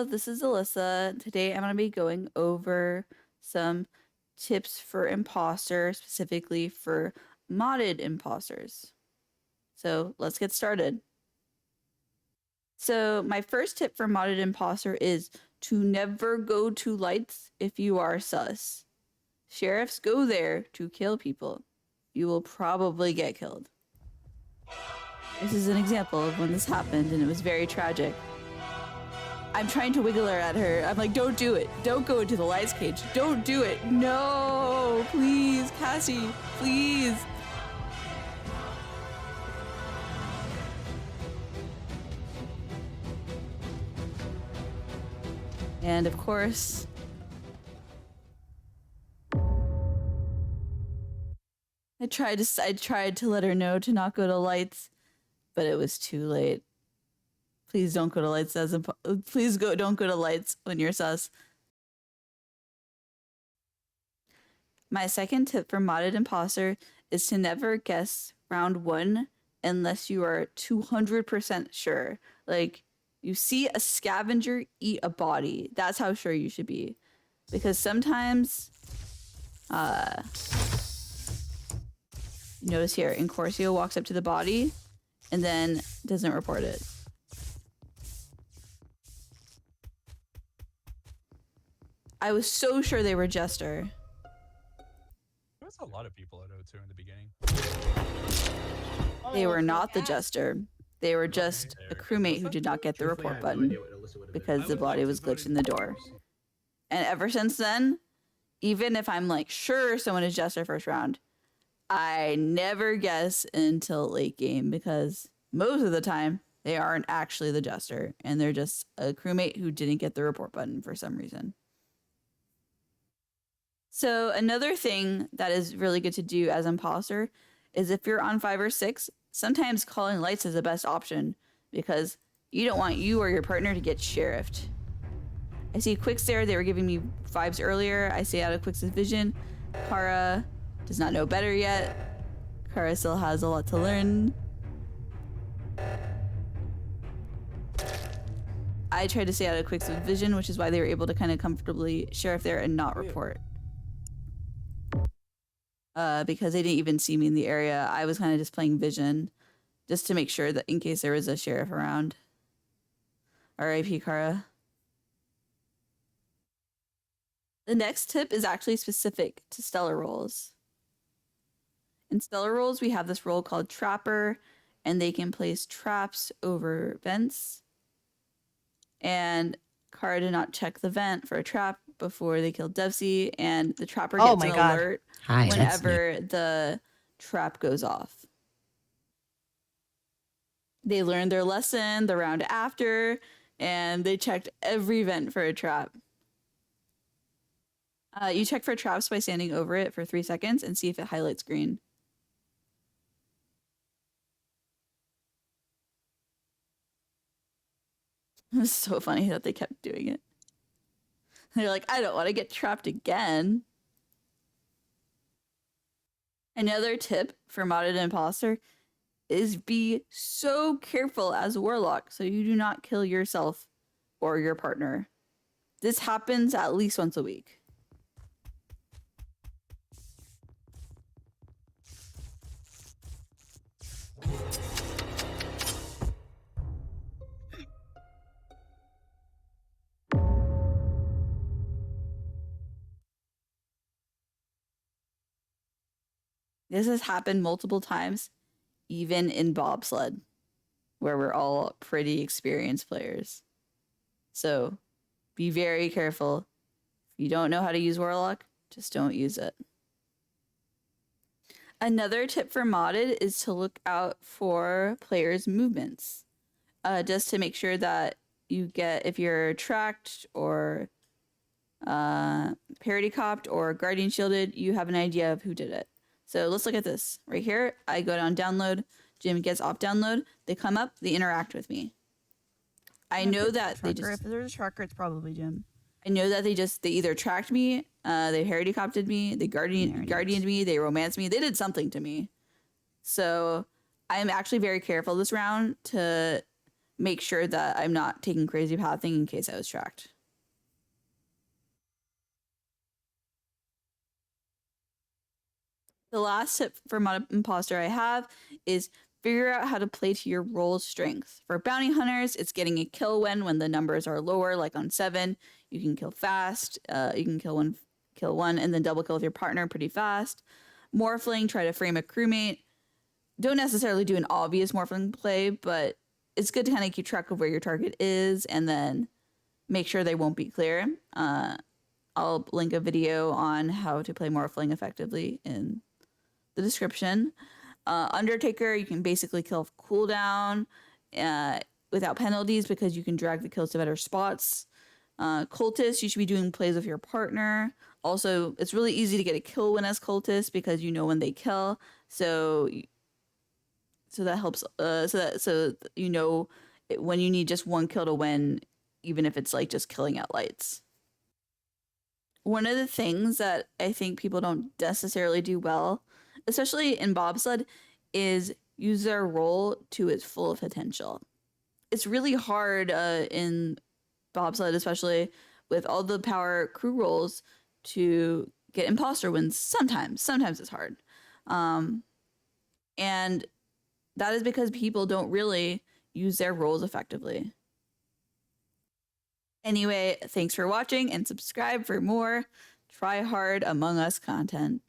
Hello, this is Alyssa. Today I'm going to be going over some tips for imposter, specifically for modded imposters. So let's get started. So my first tip for modded imposter is to never go to lights if you are sus. Sheriffs go there to kill people. You will probably get killed. This is an example of when this happened and it was very tragic. I'm trying to wiggle her at her. I'm like, don't do it. Don't go into the lights cage. Don't do it. No, please, Cassie, please. And of course, I tried to let her know to not go to lights, but it was too late. Please don't go to lights don't go to lights when you're sus. My second tip for modded imposter is to never guess round 1 unless you are 200% sure. Like, you see a scavenger eat a body. That's how sure you should be. Because sometimes, you notice here, Incorcio walks up to the body and then doesn't report it. I was so sure they were Jester. There was a lot of people at O2 in the beginning. They were not the Jester. They were just a crewmate who did not get the report button because the body was glitched in the door. And ever since then, even if I'm like sure someone is Jester first round, I never guess until late game because most of the time they aren't actually the Jester and they're just a crewmate who didn't get the report button for some reason. So another thing that is really good to do as imposter is if you're on 5 or 6, sometimes calling lights is the best option because you don't want you or your partner to get sheriffed. I see Quicks there. They were giving me vibes earlier. I see out of Quicks' vision. Kara does not know better yet. Kara still has a lot to learn. I tried to stay out of Quicks' vision, which is why they were able to kind of comfortably sheriff there and not report. Because they didn't even see me in the area. I was kind of just playing vision just to make sure that in case there was a sheriff around. R.I.P. Kara. The next tip is actually specific to stellar roles. In stellar roles, we have this role called Trapper, and they can place traps over vents. And Kara did not check the vent for a trap before they killed Devsy, and the Trapper gets an alert whenever the trap goes off. They learned their lesson the round after, and they checked every vent for a trap. You check for traps by standing over it for 3 seconds and see if it highlights green. It's so funny that they kept doing it. They're like, I don't want to get trapped again. Another tip for modded imposter is be so careful as a Warlock so you do not kill yourself or your partner. This happens at least once a week. This has happened multiple times, even in bobsled, where we're all pretty experienced players. So be very careful. If you don't know how to use Warlock, just don't use it. Another tip for modded is to look out for players' movements. Just to make sure that you get, if you're tracked or parody copped or guardian shielded, you have an idea of who did it. So let's look at this. Right here, I go down download, Jim gets off download, they come up, they interact with me. I know that they just... If there's a tracker, it's probably Jim. I know that they either tracked me, they parody copped me, they guardianed me, they romanced me, they did something to me. So I'm actually very careful this round to make sure that I'm not taking crazy pathing in case I was tracked. The last tip for mod imposter I have is figure out how to play to your role's strength. For bounty hunters, it's getting a kill when the numbers are lower, like on 7. You can kill fast. You can kill one, and then double kill with your partner pretty fast. Morphling, try to frame a crewmate. Don't necessarily do an obvious morphling play, but it's good to kind of keep track of where your target is and then make sure they won't be clear. I'll link a video on how to play morphling effectively in the description. Undertaker, you can basically kill cooldown without penalties because you can drag the kills to better spots. Cultist, you should be doing plays with your partner. Also, it's really easy to get a kill win as cultist because you know when they kill. So that helps. So you know when you need just one kill to win, even if it's like just killing out lights. One of the things that I think people don't necessarily do well, especially in bobsled, is use their role to its full potential. It's really hard in bobsled, especially with all the power crew roles, to get imposter wins. Sometimes it's hard. And that is because people don't really use their roles effectively. Anyway, thanks for watching and subscribe for more Try Hard Among Us content.